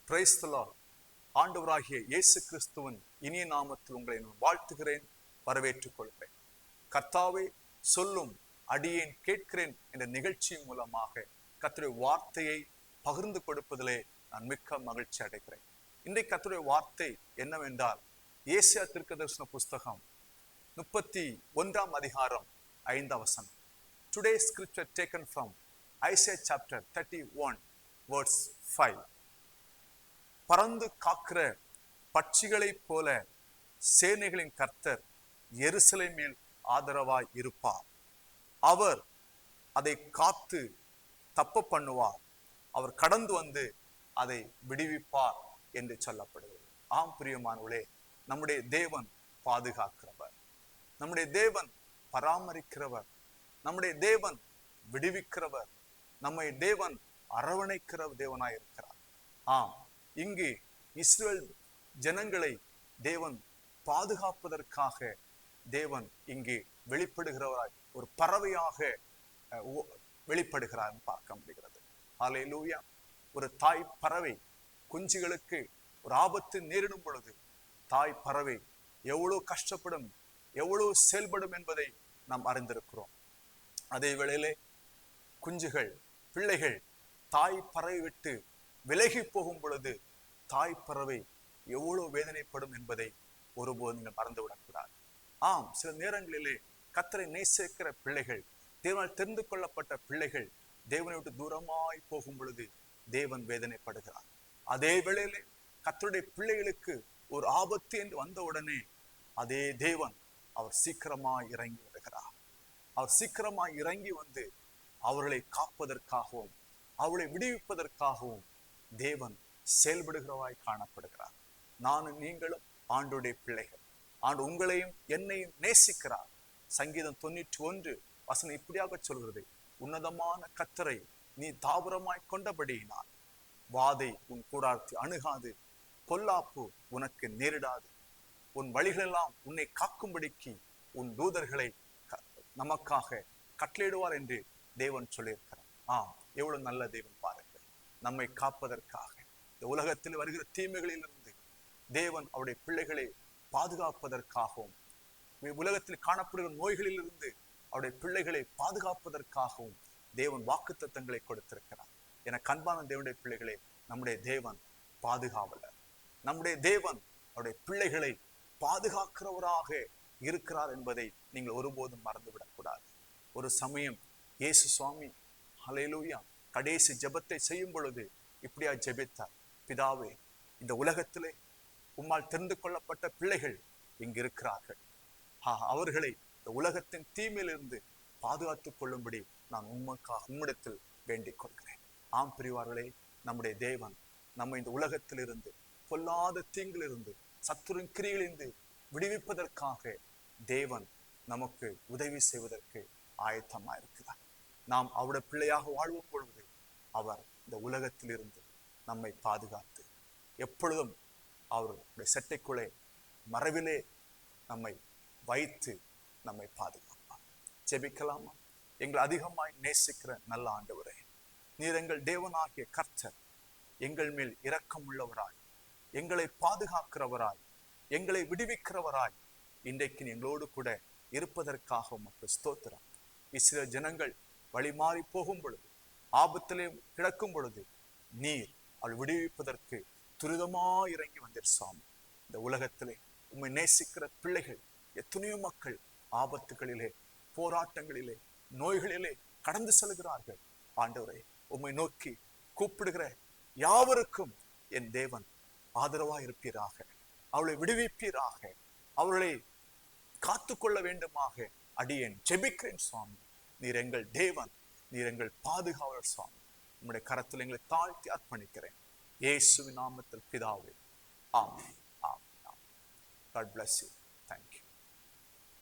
Praise the Lord. ஆண்டவராகிய இயேசு கிறிஸ்துவின் இனிய நாமத்தில் உங்களை நான் வாழ்த்துகிறேன், வரவேற்றுக் கொள்கிறேன். கர்த்தாவே சொல்லும் அடியேன் கேட்கிறேன் என்ற நிகழ்ச்சியின் மூலமாக கர்த்தருடைய வார்த்தையை பகிர்ந்து கொடுப்பதிலே நான் மிக்க மகிழ்ச்சி அடைகிறேன். இன்றைக்கு கர்த்தருடைய வார்த்தை என்னவென்றால், ஏசாயா தீர்க்கதரிசன புஸ்தகம் 31 அதிகாரம் 5 வசனம். Today's scripture taken from Isaiah chapter 31 verse 5. பறந்து காக்கிற பட்சிகளைப் போல சேனைகளின் கர்த்தர் எருசலேமின் மேல் ஆதரவாய் இருப்பார். அவர் அதை காத்து தப்ப பண்ணுவார். அவர் கடந்து வந்து அதை விடுவிப்பார் என்று சொல்லப்படுகிறது. ஆம் பிரியமானவர்களே, நம்முடைய தேவன் பாதுகாக்கிறவர், நம்முடைய தேவன் பராமரிக்கிறவர், நம்முடைய தேவன் விடுவிக்கிறவர், நம்மை தேவன் அரவணைக்கிற தேவனாய் இருக்கிறார். ஆம், இங்கு இஸ்ரவேல் ஜனங்களை தேவன் பாதுகாப்பதற்காக தேவன் இங்கு வெளிப்படுகிறவராய் ஒரு பறவையாக வெளிப்படுகிறார் பார்க்க முடிகிறது. ஹல்லேலூயா. ஒரு தாய் பறவை குஞ்சுகளுக்கு ஒரு ஆபத்து நேரிடும் பொழுது தாய் பறவை எவ்வளவு கஷ்டப்படும், எவ்வளவு செயல்படும் என்பதை நாம் அறிந்திருக்கிறோம். அதே வேளையிலே குஞ்சுகள், பிள்ளைகள் தாய் பறவை விட்டு விலகி போகும் பொழுது தாய் பறவை எவ்வளவு வேதனைப்படும் என்பதை ஒருபோது நீங்கள் மறந்துவிடக்கூடாது. ஆம், சில நேரங்களிலே கர்த்தரை நேசிக்கிற பிள்ளைகள், தேவனால் தெரிந்து கொள்ளப்பட்ட பிள்ளைகள் தேவனை விட்டு தூரமாய் போகும் பொழுது தேவன் வேதனைப்படுகிறார். அதே வேளையிலே கர்த்தருடைய பிள்ளைகளுக்கு ஒரு ஆபத்து என்று வந்தவுடனே அதே தேவன் அவர் சீக்கிரமாய் இறங்கி வருகிறார். அவர் சீக்கிரமாய் இறங்கி வந்து அவர்களை காப்பதற்காகவும் அவர்களை விடுவிப்பதற்காகவும் தேவன் செயல்படுகிறவாய் காணப்படுகிறார். நானும் நீங்களும் ஆண்டோடைய பிள்ளைகள். ஆண்டு உங்களையும் என்னையும் நேசிக்கிறார். சங்கீதம் 91 வசனம் இப்படியாக சொல்கிறது, உன்னதமான கர்த்தரை நீ தாபரமாய் கொண்டபடியினால் வாதை உன் கூடாரத்தை அணுகாது, பொல்லாப்பு உனக்கு நேரிடாது, உன் வழிகளெல்லாம் உன்னை காக்கும்படிக்கு உன் தூதர்களை நமக்காக கட்டளையிடுவார் என்று தேவன் சொல்லியிருக்கிறார். எவ்வளவு நல்ல தேவன் பாருங்கள். நம்மை காப்பதற்காக இந்த உலகத்தில் வருகிற தீமைகளிலிருந்து தேவன் அவருடைய பிள்ளைகளை பாதுகாப்பதற்காகவும், உலகத்தில் காணப்படுகிற நோய்களிலிருந்து அவருடைய பிள்ளைகளை பாதுகாப்பதற்காகவும் தேவன் வாக்குத்தத்தங்களை கொடுத்திருக்கிறார். என கண்பான தேவனுடைய பிள்ளைகளே, நம்முடைய தேவன் பாதுகாவலர். நம்முடைய தேவன் அவருடைய பிள்ளைகளை பாதுகாக்கிறவராக இருக்கிறார் என்பதை நீங்கள் ஒருபோதும் மறந்துவிடக்கூடாது. ஒரு சமயம் இயேசு சுவாமி ஹல்லேலூயா கடைசி ஜெபத்தை செய்யும் பொழுது இப்படியா ஜெபித்தார், பிதாவே, இந்த உலகத்திலே உம்மால் தெரிந்து கொள்ளப்பட்ட பிள்ளைகள் இங்கு இருக்கிறார்கள். அவர்களை இந்த உலகத்தின் தீமையிலிருந்து பாதுகாத்துக் கொள்ளும்படி நான் உம்மிடத்தில் வேண்டிக் கொள்கிறேன். ஆம் பிரிவார்களே, நம்முடைய தேவன் நம்மை இந்த உலகத்திலிருந்து, பொல்லாத தீங்கிலிருந்து, சத்துருவின் கிரியிலிருந்து விடுவிப்பதற்காக தேவன் நமக்கு உதவி செய்வதற்கு ஆயத்தமா இருக்கிறார். நாம் அவருடைய பிள்ளையாக வாழ்வும் பொழுது அவர் இந்த உலகத்திலிருந்து நம்மை பாதுகாத்து எப்பொழுதும் அவருடைய செட்டைக்குள்ளே மறைவிலே நம்மை வைத்து நம்மை பாதுகாப்பார். ஜெபிக்கலாமா? எங்களை அதிகமாய் நேசிக்கிற நல்ல ஆண்டவரே, நீர் எங்கள் தேவனாகிய கர்த்தர், எங்கள் மேல் இரக்கம் உள்ளவராய், எங்களை பாதுகாக்கிறவராய், எங்களை விடுவிக்கிறவராய் இன்றைக்கு எங்களோடு கூட இருப்பதற்காக உமக்கு ஸ்தோத்திரம். இஸ்ரவேல் ஜனங்கள் வழி மாறி போகும் பொழுது, ஆபத்திலே கிடக்கும் பொழுது நீர் அவள் விடுவிப்பதற்கு துரிதமாய் இறங்கி வந்தீர் சுவாமி. இந்த உலகத்திலே உம்மை நேசிக்கிற பிள்ளைகள் எத்தனையோ மக்கள் ஆபத்துகளிலே, போராட்டங்களிலே, நோய்களிலே கடந்து செல்கிறார்கள். ஆண்டவரே, உம்மை நோக்கி கூப்பிடுகிற யாவருக்கும் என் தேவன் ஆதரவாய் இருப்பீராக, அவளை விடுவிப்பீராக, அவர்களை காத்துக்கொள்ள வேண்டுமாக அடியேன் ஜெபிக்கிறேன் சுவாமி. நீர் எங்கள் தேவன், நீர் எங்கள் பாதுகாவலர் சுவாமி. உம்முடைய கரத்தில் எங்களை தாழ்த்தி அர்ப்பணிக்கிறேன் இயேசுவின் நாமத்தில் பிதாவே, ஆமென். God bless you.